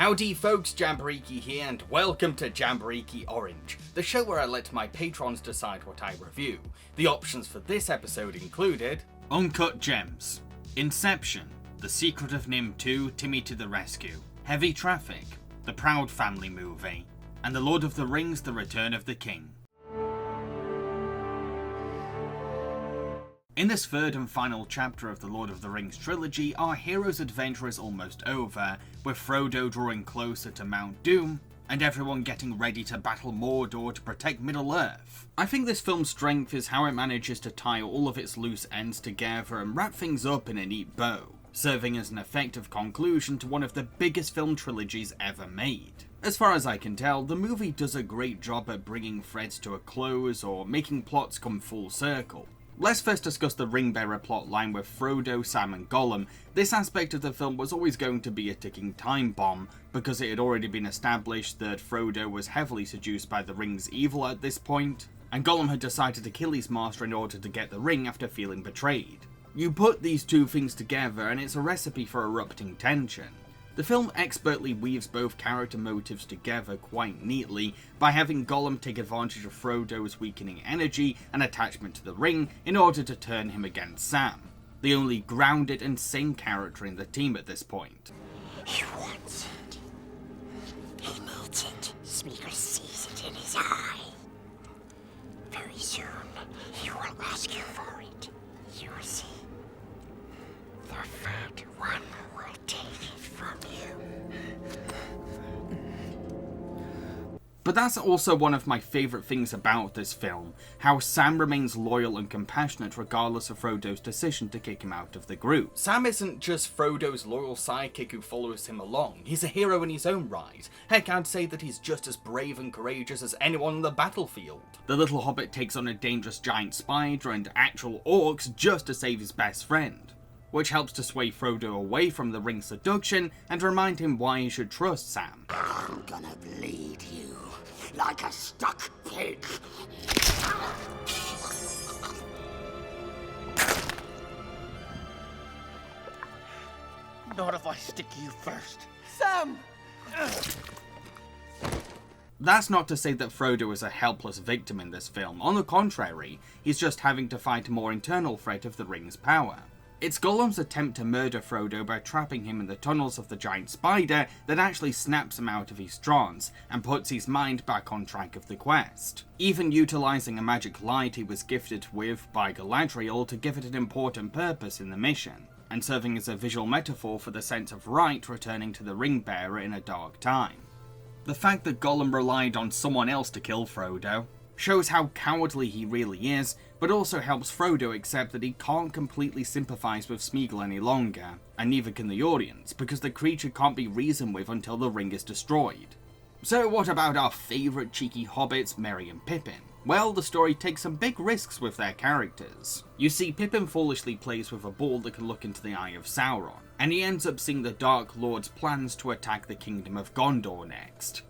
Howdy folks, Jambareeqi here, and welcome to Jambareeqi Orange, the show where I let my patrons decide what I review. The options for this episode included Uncut Gems, Inception, The Secret of Nim 2, Timmy to the Rescue, Heavy Traffic, The Proud Family Movie, and The Lord of the Rings, The Return of the King. In this third and final chapter of the Lord of the Rings trilogy, our hero's adventure is almost over, with Frodo drawing closer to Mount Doom, and everyone getting ready to battle Mordor to protect Middle-earth. I think this film's strength is how it manages to tie all of its loose ends together and wrap things up in a neat bow, serving as an effective conclusion to one of the biggest film trilogies ever made. As far as I can tell, the movie does a great job at bringing threads to a close or making plots come full circle. Let's first discuss the Ringbearer plotline with Frodo, Sam and Gollum. This aspect of the film was always going to be a ticking time bomb, because it had already been established that Frodo was heavily seduced by the ring's evil at this point, and Gollum had decided to kill his master in order to get the ring after feeling betrayed. You put these two things together and it's a recipe for erupting tension. The film expertly weaves both character motives together quite neatly by having Gollum take advantage of Frodo's weakening energy and attachment to the ring in order to turn him against Sam, the only grounded and sane character in the team at this point. He wants it. He needs it. Smeagol sees it in his eye. Very soon, he will ask you for it. You will see. The Fat One will take it from you. But that's also one of my favourite things about this film, how Sam remains loyal and compassionate regardless of Frodo's decision to kick him out of the group. Sam isn't just Frodo's loyal sidekick who follows him along, he's a hero in his own right. Heck, I'd say that he's just as brave and courageous as anyone on the battlefield. The little hobbit takes on a dangerous giant spider and actual orcs just to save his best friend, which helps to sway Frodo away from the ring's seduction and remind him why he should trust Sam. I'm gonna bleed you like a stuck pig. Not if I stick you first. Sam! That's not to say that Frodo is a helpless victim in this film. On the contrary, he's just having to fight a more internal threat of the ring's power. It's Gollum's attempt to murder Frodo by trapping him in the tunnels of the giant spider that actually snaps him out of his trance and puts his mind back on track of the quest, even utilising a magic light he was gifted with by Galadriel to give it an important purpose in the mission, and serving as a visual metaphor for the sense of right returning to the Ringbearer in a dark time. The fact that Gollum relied on someone else to kill Frodo shows how cowardly he really is, but also helps Frodo accept that he can't completely sympathise with Smeagol any longer, and neither can the audience, because the creature can't be reasoned with until the ring is destroyed. So what about our favourite cheeky hobbits, Merry and Pippin? Well, the story takes some big risks with their characters. You see, Pippin foolishly plays with a ball that can look into the eye of Sauron, and he ends up seeing the Dark Lord's plans to attack the Kingdom of Gondor next.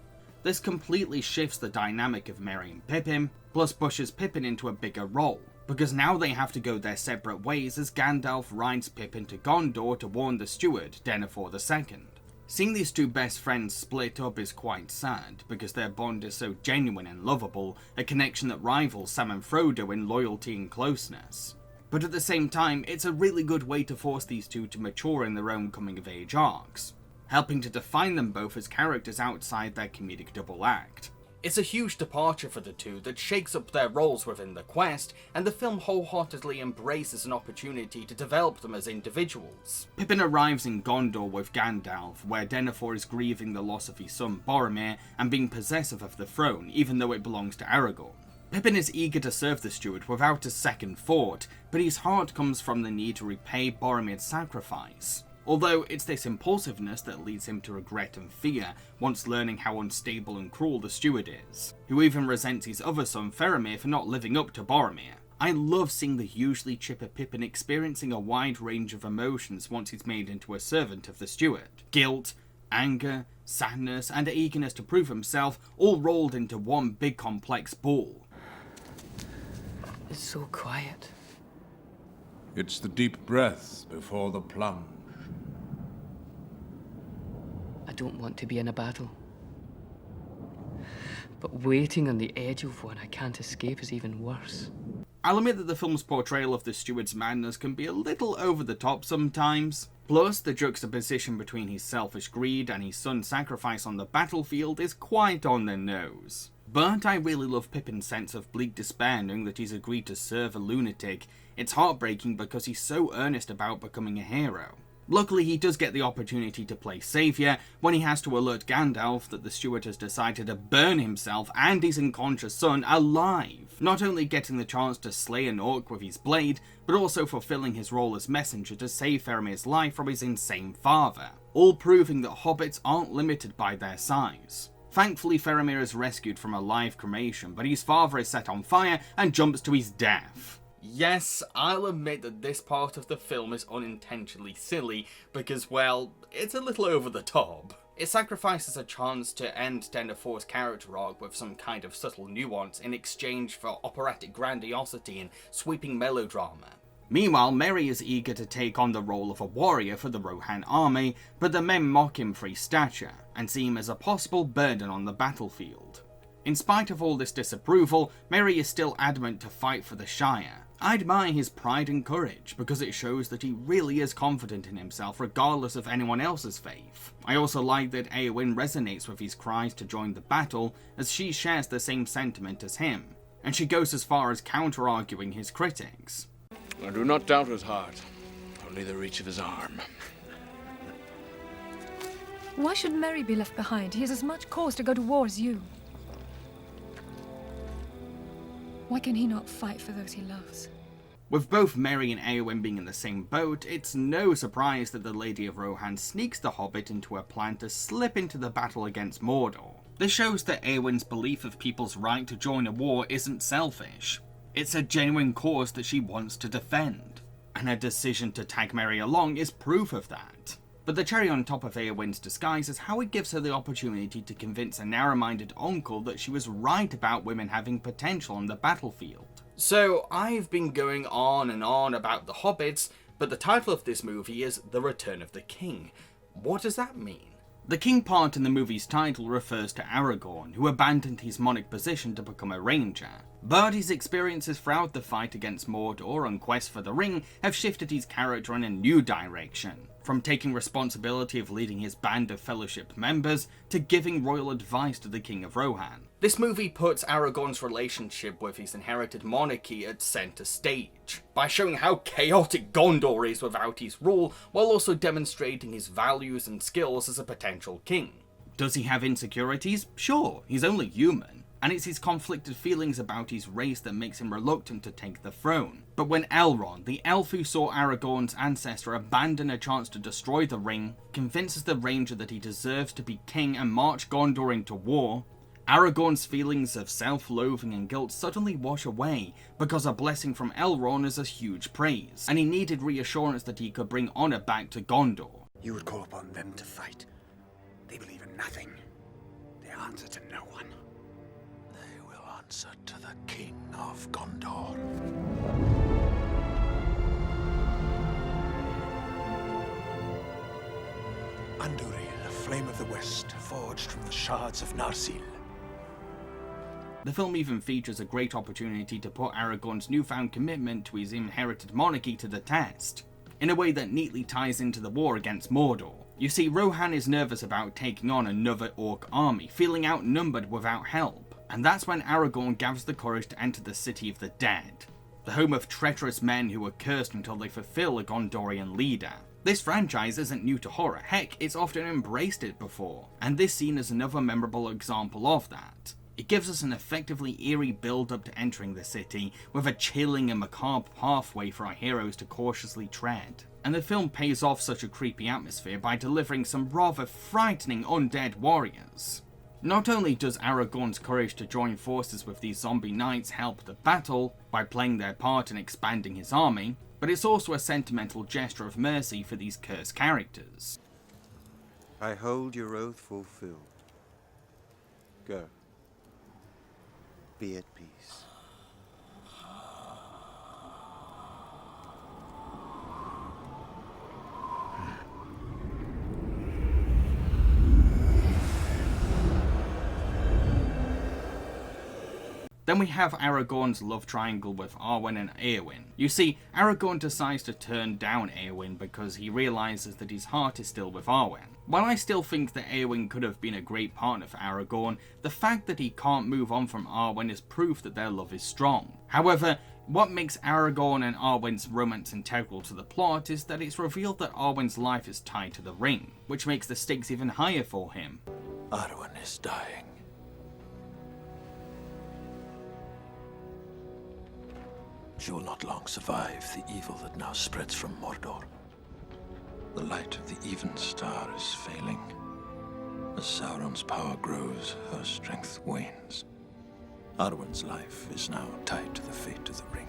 This completely shifts the dynamic of Merry and Pippin, plus pushes Pippin into a bigger role, because now they have to go their separate ways as Gandalf rides Pippin to Gondor to warn the steward, Denethor II. Seeing these two best friends split up is quite sad, because their bond is so genuine and lovable, a connection that rivals Sam and Frodo in loyalty and closeness. But at the same time, it's a really good way to force these two to mature in their own coming-of-age arcs, helping to define them both as characters outside their comedic double act. It's a huge departure for the two that shakes up their roles within the quest, and the film wholeheartedly embraces an opportunity to develop them as individuals. Pippin arrives in Gondor with Gandalf, where Denethor is grieving the loss of his son Boromir and being possessive of the throne, even though it belongs to Aragorn. Pippin is eager to serve the steward without a second thought, but his heart comes from the need to repay Boromir's sacrifice. Although it's this impulsiveness that leads him to regret and fear once learning how unstable and cruel the steward is, who even resents his other son Faramir for not living up to Boromir. I love seeing the usually chipper Pippin experiencing a wide range of emotions once he's made into a servant of the steward. Guilt, anger, sadness, and eagerness to prove himself, all rolled into one big complex ball. It's so quiet. It's the deep breaths before the plunge. A don't want to be in a battle. But waiting on the edge of one I can't escape is even worse. I'll admit that the film's portrayal of the steward's madness can be a little over the top sometimes. Plus, the juxtaposition between his selfish greed and his son's sacrifice on the battlefield is quite on the nose. But I really love Pippin's sense of bleak despair knowing that he's agreed to serve a lunatic. It's heartbreaking because he's so earnest about becoming a hero. Luckily, he does get the opportunity to play saviour when he has to alert Gandalf that the steward has decided to burn himself and his unconscious son alive, not only getting the chance to slay an orc with his blade, but also fulfilling his role as messenger to save Faramir's life from his insane father, all proving that hobbits aren't limited by their size. Thankfully, Faramir is rescued from a live cremation, but his father is set on fire and jumps to his death. Yes, I'll admit that this part of the film is unintentionally silly because, well, it's a little over the top. It sacrifices a chance to end Denethor's character arc with some kind of subtle nuance in exchange for operatic grandiosity and sweeping melodrama. Meanwhile, Merry is eager to take on the role of a warrior for the Rohan army, but the men mock him for his stature and see him as a possible burden on the battlefield. In spite of all this disapproval, Merry is still adamant to fight for the Shire. I admire his pride and courage because it shows that he really is confident in himself regardless of anyone else's faith. I also like that Eowyn resonates with his cries to join the battle as she shares the same sentiment as him, and she goes as far as counter-arguing his critics. I do not doubt his heart, only the reach of his arm. Why should Merry be left behind? He has as much cause to go to war as you. Why can he not fight for those he loves? With both Merry and Eowyn being in the same boat, it's no surprise that the Lady of Rohan sneaks the Hobbit into a plan to slip into the battle against Mordor. This shows that Eowyn's belief of people's right to join a war isn't selfish. It's a genuine cause that she wants to defend, and her decision to tag Merry along is proof of that. But the cherry on top of Eowyn's disguise is how it gives her the opportunity to convince a narrow-minded uncle that she was right about women having potential on the battlefield. So, I've been going on and on about the Hobbits, but the title of this movie is The Return of the King. What does that mean? The king part in the movie's title refers to Aragorn, who abandoned his monarch position to become a ranger. But his experiences throughout the fight against Mordor and Quest for the Ring have shifted his character in a new direction, from taking responsibility of leading his band of Fellowship members to giving royal advice to the King of Rohan. This movie puts Aragorn's relationship with his inherited monarchy at centre stage, by showing how chaotic Gondor is without his rule, while also demonstrating his values and skills as a potential king. Does he have insecurities? Sure, he's only human. And it's his conflicted feelings about his race that makes him reluctant to take the throne. But when Elrond, the elf who saw Aragorn's ancestor abandon a chance to destroy the ring, convinces the ranger that he deserves to be king and march Gondor into war, Aragorn's feelings of self-loathing and guilt suddenly wash away because a blessing from Elrond is a huge praise, and he needed reassurance that he could bring honor back to Gondor. You would call upon them to fight. They believe in nothing. They answer to no one. Answer to the King of Gondor. Andúril, Flame of the West, forged from the shards of Narsil. The film even features a great opportunity to put Aragorn's newfound commitment to his inherited monarchy to the test, in a way that neatly ties into the war against Mordor. You see, Rohan is nervous about taking on another orc army, feeling outnumbered without help. And that's when Aragorn gathers the courage to enter the City of the Dead, the home of treacherous men who are cursed until they fulfill a Gondorian leader. This franchise isn't new to horror, heck, it's often embraced it before, and this scene is another memorable example of that. It gives us an effectively eerie build-up to entering the city, with a chilling and macabre pathway for our heroes to cautiously tread. And the film pays off such a creepy atmosphere by delivering some rather frightening undead warriors. Not only does Aragorn's courage to join forces with these zombie knights help the battle by playing their part in expanding his army, but it's also a sentimental gesture of mercy for these cursed characters. I hold your oath fulfilled. Go. Be at peace. Then we have Aragorn's love triangle with Arwen and Eowyn. You see, Aragorn decides to turn down Eowyn because he realises that his heart is still with Arwen. While I still think that Eowyn could have been a great partner for Aragorn, the fact that he can't move on from Arwen is proof that their love is strong. However, what makes Aragorn and Arwen's romance integral to the plot is that it's revealed that Arwen's life is tied to the ring, which makes the stakes even higher for him. Arwen is dying. She will not long survive the evil that now spreads from Mordor. The light of the even star is failing. As Sauron's power grows, her strength wanes. Arwen's life is now tied to the fate of the ring.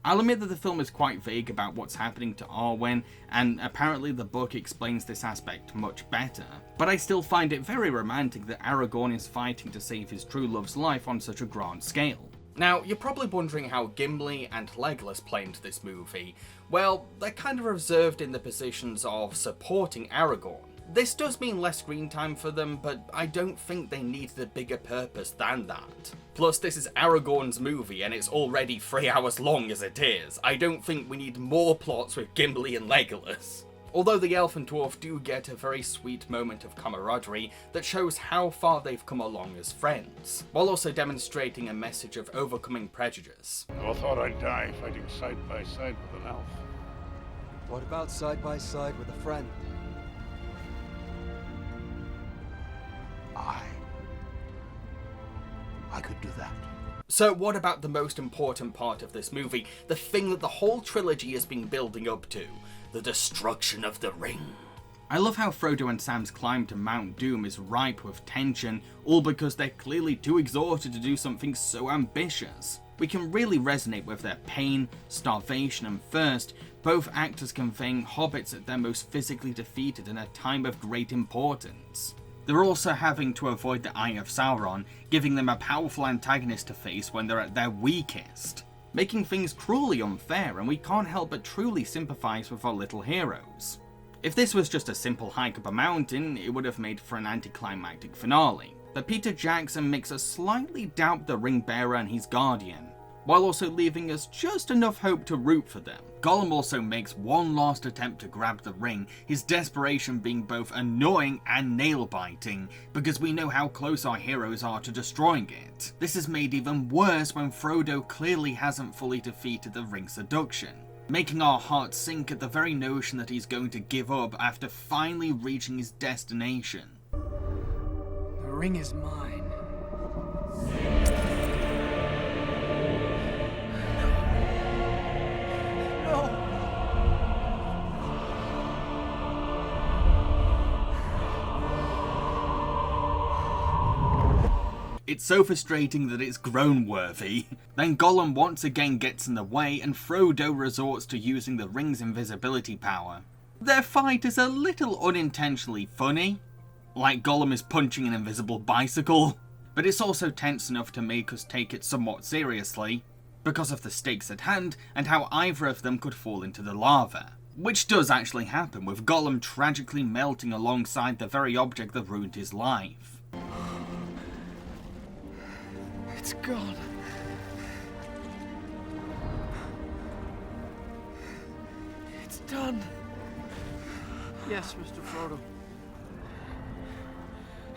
I'll admit that the film is quite vague about what's happening to Arwen, and apparently the book explains this aspect much better, but I still find it very romantic that Aragorn is fighting to save his true love's life on such a grand scale. Now, you're probably wondering how Gimli and Legolas play into this movie. Well, they're kind of reserved in the positions of supporting Aragorn. This does mean less screen time for them, but I don't think they needed a bigger purpose than that. Plus, this is Aragorn's movie and it's already 3 hours long as it is. I don't think we need more plots with Gimli and Legolas. Although the elf and dwarf do get a very sweet moment of camaraderie that shows how far they've come along as friends, while also demonstrating a message of overcoming prejudice. I thought I'd die fighting side by side with an elf. What about side by side with a friend? I could do that. So what about the most important part of this movie, the thing that the whole trilogy has been building up to, the destruction of the ring? I love how Frodo and Sam's climb to Mount Doom is ripe with tension, all because they're clearly too exhausted to do something so ambitious. We can really resonate with their pain, starvation and thirst, both actors conveying hobbits at their most physically defeated in a time of great importance. They're also having to avoid the Eye of Sauron, giving them a powerful antagonist to face when they're at their weakest, making things cruelly unfair, and we can't help but truly sympathise with our little heroes. If this was just a simple hike up a mountain, it would have made for an anticlimactic finale, but Peter Jackson makes us slightly doubt the ring bearer and his guardian, while also leaving us just enough hope to root for them. Gollum also makes one last attempt to grab the ring, his desperation being both annoying and nail-biting, because we know how close our heroes are to destroying it. This is made even worse when Frodo clearly hasn't fully defeated the ring's seduction, making our hearts sink at the very notion that he's going to give up after finally reaching his destination. The ring is mine. It's so frustrating that it's groan-worthy. Then Gollum once again gets in the way and Frodo resorts to using the ring's invisibility power. Their fight is a little unintentionally funny, like Gollum is punching an invisible bicycle, but it's also tense enough to make us take it somewhat seriously, because of the stakes at hand and how either of them could fall into the lava. Which does actually happen, with Gollum tragically melting alongside the very object that ruined his life. It's gone. It's done. Yes, Mr. Frodo.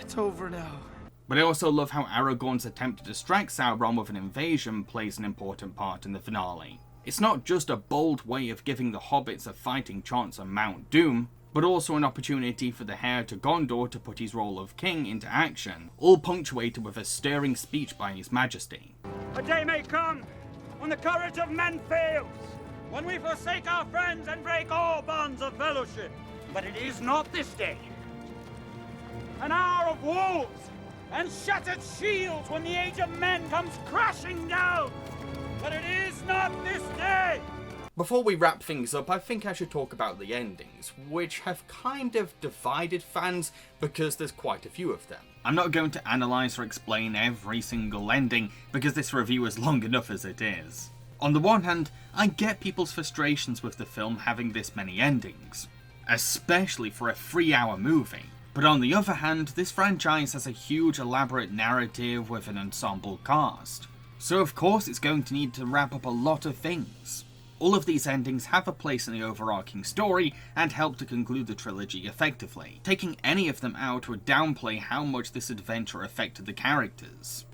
It's over now. But I also love how Aragorn's attempt to distract Sauron with an invasion plays an important part in the finale. It's not just a bold way of giving the hobbits a fighting chance on Mount Doom, but also an opportunity for the heir to Gondor to put his role of king into action, all punctuated with a stirring speech by His Majesty. A day may come when the courage of men fails, when we forsake our friends and break all bonds of fellowship. But it is not this day. An hour of wolves and shattered shields when the age of men comes crashing down. But it is not this day. Before we wrap things up, I think I should talk about the endings, which have kind of divided fans because there's quite a few of them. I'm not going to analyse or explain every single ending because this review is long enough as it is. On the one hand, I get people's frustrations with the film having this many endings, especially for a 3-hour movie. But on the other hand, this franchise has a huge elaborate narrative with an ensemble cast. So of course it's going to need to wrap up a lot of things. All of these endings have a place in the overarching story and help to conclude the trilogy effectively. Taking any of them out would downplay how much this adventure affected the characters.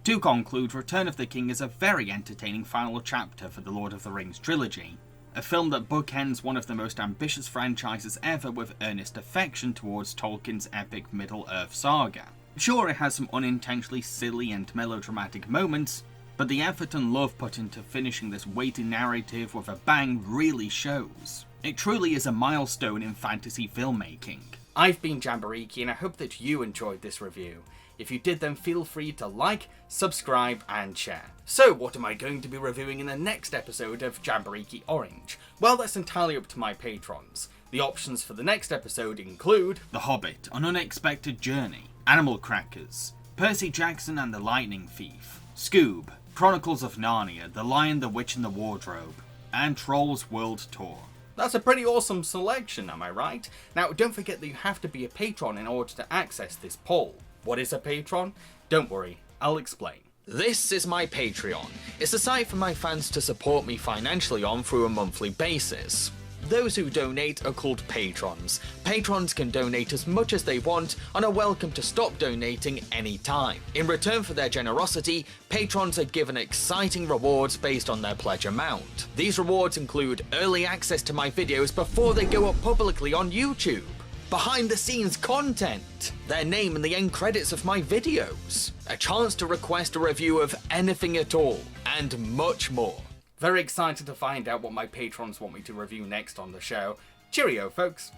To conclude, Return of the King is a very entertaining final chapter for the Lord of the Rings trilogy. A film that bookends one of the most ambitious franchises ever with earnest affection towards Tolkien's epic Middle-earth saga. Sure, it has some unintentionally silly and melodramatic moments, but the effort and love put into finishing this weighty narrative with a bang really shows. It truly is a milestone in fantasy filmmaking. I've been Jambareeqi and I hope that you enjoyed this review. If you did, then feel free to like, subscribe and share. So what am I going to be reviewing in the next episode of Jambareeqi Orange? Well, that's entirely up to my patrons. The options for the next episode include The Hobbit, An Unexpected Journey, Animal Crackers, Percy Jackson and the Lightning Thief, Scoob, Chronicles of Narnia, The Lion, the Witch and the Wardrobe, and Trolls World Tour. That's a pretty awesome selection, am I right? Now don't forget that you have to be a patron in order to access this poll. What is a patron? Don't worry, I'll explain. This is my Patreon. It's a site for my fans to support me financially on through a monthly basis. Those who donate are called patrons. Patrons can donate as much as they want and are welcome to stop donating anytime. In return for their generosity, patrons are given exciting rewards based on their pledge amount. These rewards include early access to my videos before they go up publicly on YouTube, behind the scenes content, their name in the end credits of my videos, a chance to request a review of anything at all, and much more. Very excited to find out what my patrons want me to review next on the show. Cheerio, folks.